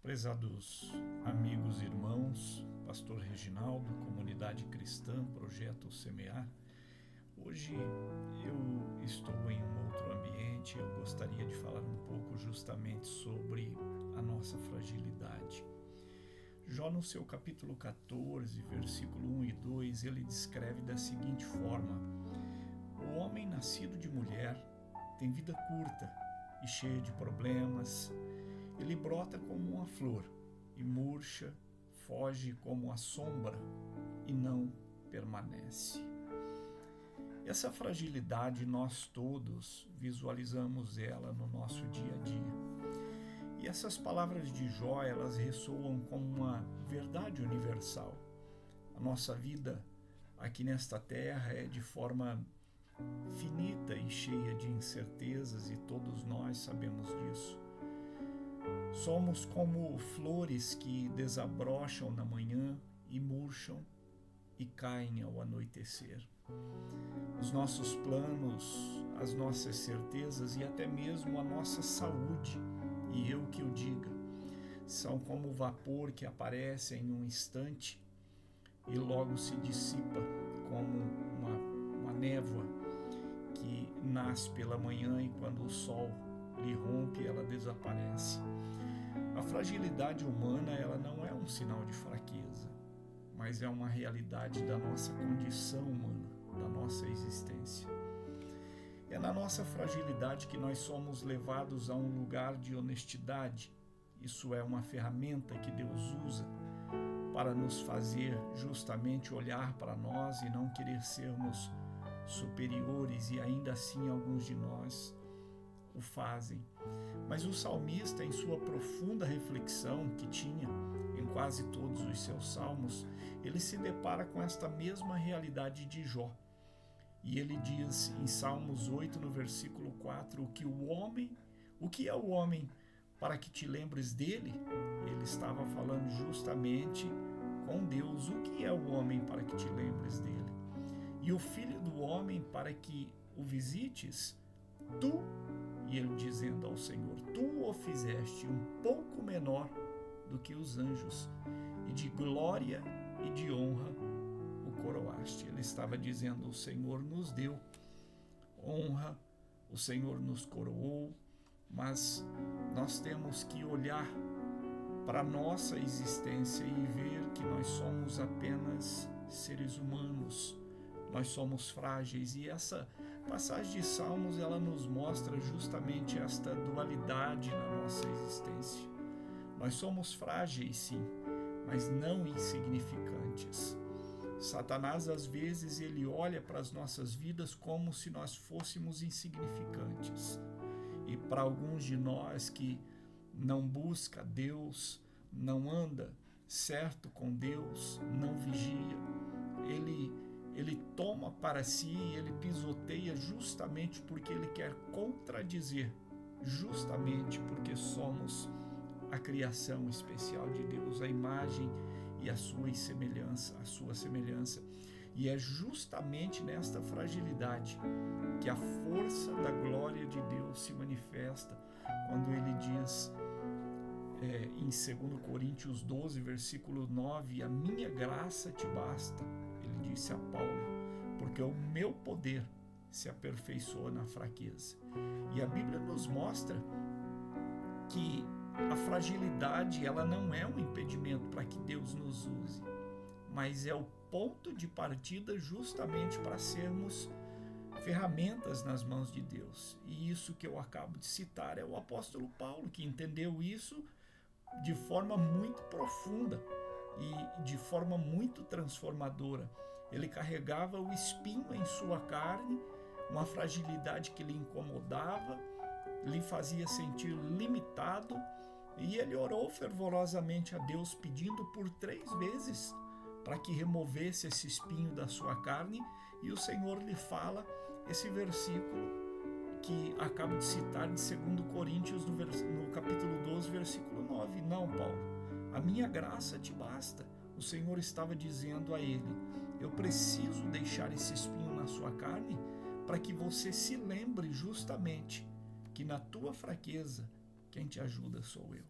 Prezados amigos e irmãos, Pastor Reginaldo, Comunidade Cristã, Projeto Semear. Hoje eu estou em um outro ambiente, eu gostaria de falar um pouco justamente sobre a nossa fragilidade. Jó no seu capítulo 14, versículo 1 e 2, ele descreve da seguinte forma: o homem nascido de mulher tem vida curta e cheia de problemas. Ele brota como uma flor e murcha, foge como a sombra e não permanece. Essa fragilidade nós todos visualizamos ela no nosso dia a dia. E essas palavras de Jó, elas ressoam como uma verdade universal. A nossa vida aqui nesta terra é de forma finita e cheia de incertezas, e todos nós sabemos disso. Somos como flores que desabrocham na manhã e murcham e caem ao anoitecer. Os nossos planos, as nossas certezas e até mesmo a nossa saúde, e eu que o diga, são como vapor que aparece em um instante e logo se dissipa, como uma névoa que nasce pela manhã e quando o sol lhe rompe, ela desaparece. A fragilidade humana, ela não é um sinal de fraqueza, mas é uma realidade da nossa condição humana, da nossa existência. É na nossa fragilidade que nós somos levados a um lugar de honestidade. Isso é uma ferramenta que Deus usa para nos fazer justamente olhar para nós e não querer sermos superiores, e ainda assim alguns de nós o fazem. Mas o salmista, em sua profunda reflexão que tinha em quase todos os seus salmos, ele se depara com esta mesma realidade de Jó. E ele diz em Salmos 8, no versículo 4, o que é o homem para que te lembres dele? Ele estava falando justamente com Deus. O que é o homem para que te lembres dele? E o filho do homem para que o visites? Tu, e ele dizendo ao Senhor, tu o fizeste um pouco menor do que os anjos, e de glória e de honra o coroaste. Ele estava dizendo, o Senhor nos deu honra, o Senhor nos coroou, mas nós temos que olhar para a nossa existência e ver que nós somos apenas seres humanos. Nós somos frágeis, e essa passagem de Salmos, ela nos mostra justamente esta dualidade na nossa existência. Nós somos frágeis, sim, mas não insignificantes. Satanás, às vezes, ele olha para as nossas vidas como se nós fôssemos insignificantes. E para alguns de nós que não busca Deus, não anda certo com Deus, não vigia, ele toma para si, ele pisoteia justamente porque ele quer contradizer, justamente porque somos a criação especial de Deus, a imagem e a sua semelhança. E é justamente nesta fragilidade que a força da glória de Deus se manifesta, quando ele diz em 2 Coríntios 12, versículo 9, a minha graça te basta, ele disse a Paulo, porque o meu poder se aperfeiçoa na fraqueza. E a Bíblia nos mostra que a fragilidade, ela não é um impedimento para que Deus nos use, mas é o ponto de partida justamente para sermos ferramentas nas mãos de Deus. E isso que eu acabo de citar é o apóstolo Paulo, que entendeu isso de forma muito profunda e de forma muito transformadora. Ele carregava o espinho em sua carne, uma fragilidade que lhe incomodava, lhe fazia sentir limitado, e ele orou fervorosamente a Deus, pedindo por 3 vezes para que removesse esse espinho da sua carne, e o Senhor lhe fala esse versículo que acabo de citar de 2 Coríntios, no capítulo 12, versículo 9. Não, Paulo, a minha graça te basta. O Senhor estava dizendo a ele, eu preciso deixar esse espinho na sua carne para que você se lembre justamente que na tua fraqueza quem te ajuda sou eu.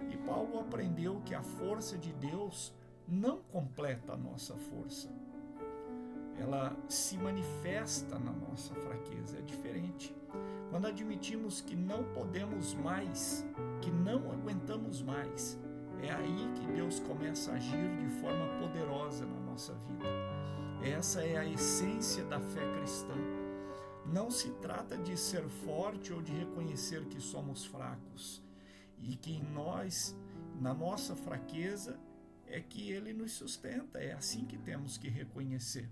E Paulo aprendeu que a força de Deus não completa a nossa força. Ela se manifesta na nossa fraqueza, é diferente. Quando admitimos que não podemos mais, que não aguentamos mais, é aí que Deus começa a agir de forma poderosa na nossa vida. Essa é a essência da fé cristã. Não se trata de ser forte ou de reconhecer que somos fracos e que em nós, na nossa fraqueza, é que Ele nos sustenta. É assim que temos que reconhecer.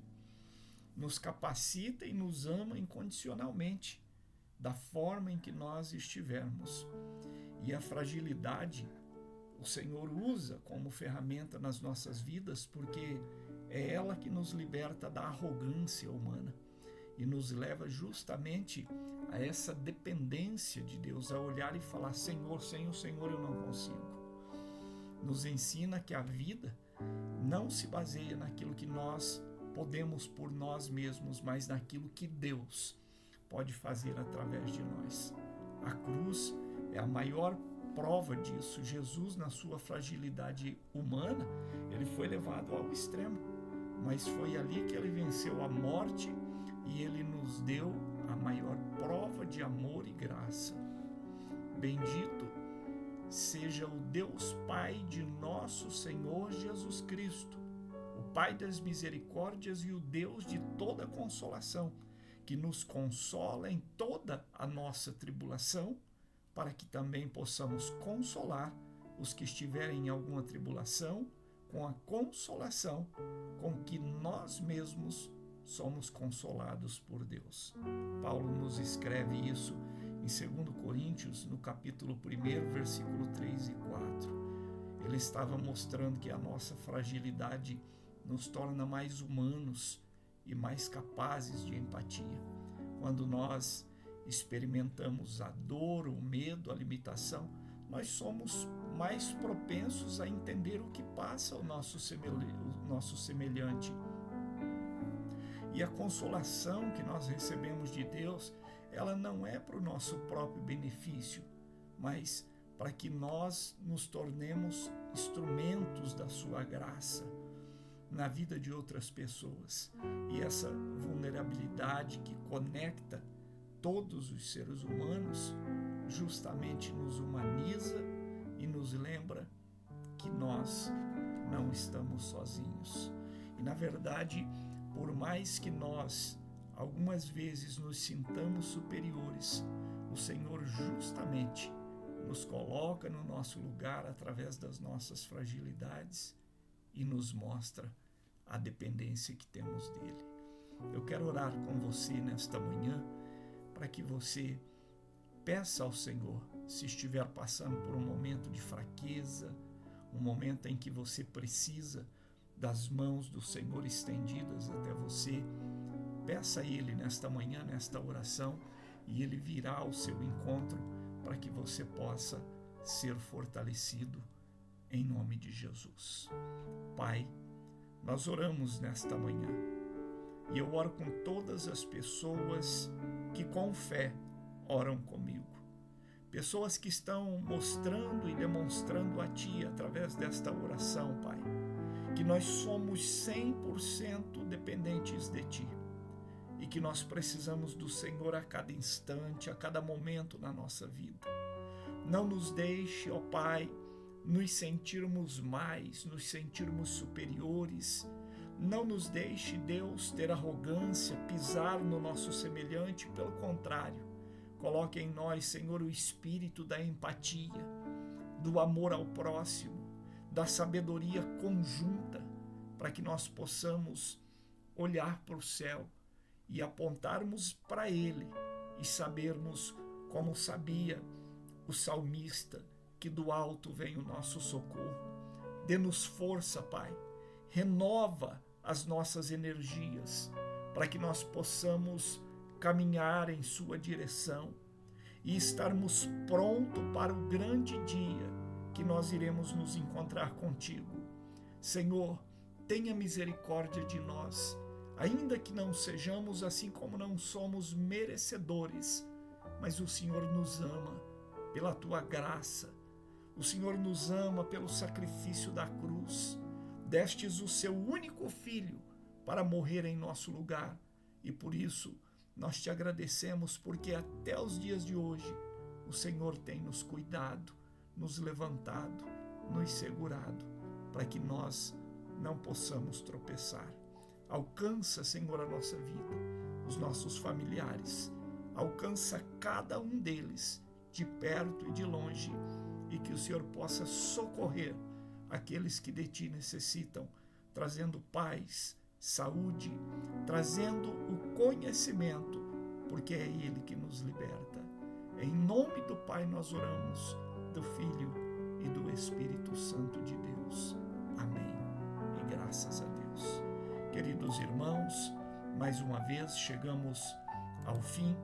Nos capacita e nos ama incondicionalmente, da forma em que nós estivermos. E a fragilidade o Senhor usa como ferramenta nas nossas vidas, porque é ela que nos liberta da arrogância humana e nos leva justamente a essa dependência de Deus, a olhar e falar: Senhor, sem o Senhor eu não consigo. Nos ensina que a vida não se baseia naquilo que nós podemos por nós mesmos, mas naquilo que Deus pode fazer através de nós. A cruz é a maior prova disso. Jesus, na sua fragilidade humana, ele foi levado ao extremo, mas foi ali que ele venceu a morte e ele nos deu a maior prova de amor e graça. Bendito seja o Deus Pai de nosso Senhor Jesus Cristo, o Pai das misericórdias e o Deus de toda consolação, que nos consola em toda a nossa tribulação, para que também possamos consolar os que estiverem em alguma tribulação com a consolação com que nós mesmos somos consolados por Deus. Paulo nos escreve isso em 2 Coríntios, no capítulo 1, versículo 3 e 4. Ele estava mostrando que a nossa fragilidade nos torna mais humanos e mais capazes de empatia. Quando nós experimentamos a dor, o medo, a limitação, nós somos mais propensos a entender o que passa o nosso semelhante. E a consolação que nós recebemos de Deus, ela não é para o nosso próprio benefício, mas para que nós nos tornemos instrumentos da sua graça na vida de outras pessoas. E essa vulnerabilidade que conecta todos os seres humanos justamente nos humaniza e nos lembra que nós não estamos sozinhos. E na verdade, por mais que nós algumas vezes nos sintamos superiores, o Senhor justamente nos coloca no nosso lugar através das nossas fragilidades e nos mostra a dependência que temos dele. Eu quero orar com você nesta manhã para que você peça ao Senhor, se estiver passando por um momento de fraqueza, um momento em que você precisa das mãos do Senhor estendidas até você, peça a Ele nesta manhã, nesta oração, e Ele virá ao seu encontro para que você possa ser fortalecido em nome de Jesus. Pai, nós oramos nesta manhã e eu oro com todas as pessoas que com fé oram comigo. Pessoas que estão mostrando e demonstrando a Ti através desta oração, Pai, que nós somos 100% dependentes de Ti e que nós precisamos do Senhor a cada instante, a cada momento na nossa vida. Não nos deixe, ó Pai, nos sentirmos mais, nos sentirmos superiores. Não nos deixe, Deus, ter arrogância, pisar no nosso semelhante. Pelo contrário, coloque em nós, Senhor, o espírito da empatia, do amor ao próximo, da sabedoria conjunta, para que nós possamos olhar para o céu e apontarmos para Ele e sabermos, como sabia o salmista, que do alto vem o nosso socorro. Dê-nos força, Pai. Renova as nossas energias para que nós possamos caminhar em sua direção e estarmos prontos para o grande dia que nós iremos nos encontrar contigo. Senhor, tenha misericórdia de nós, ainda que não sejamos assim como não somos merecedores, mas o Senhor nos ama pela tua graça. O Senhor nos ama pelo sacrifício da cruz. Destes o seu único filho para morrer em nosso lugar. E por isso nós te agradecemos, porque até os dias de hoje o Senhor tem nos cuidado, nos levantado, nos segurado, para que nós não possamos tropeçar. Alcança, Senhor, a nossa vida, os nossos familiares. Alcança cada um deles, de perto e de longe, e que o Senhor possa socorrer aqueles que de Ti necessitam, trazendo paz, saúde, trazendo o conhecimento, porque é Ele que nos liberta. Em nome do Pai nós oramos, do Filho e do Espírito Santo de Deus. Amém. E graças a Deus. Queridos irmãos, mais uma vez chegamos ao fim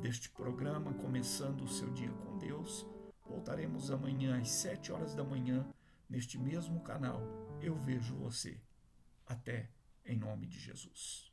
deste programa, começando o seu dia com Deus. Voltaremos amanhã às 7 horas da manhã, neste mesmo canal. Eu vejo você. Até, em nome de Jesus.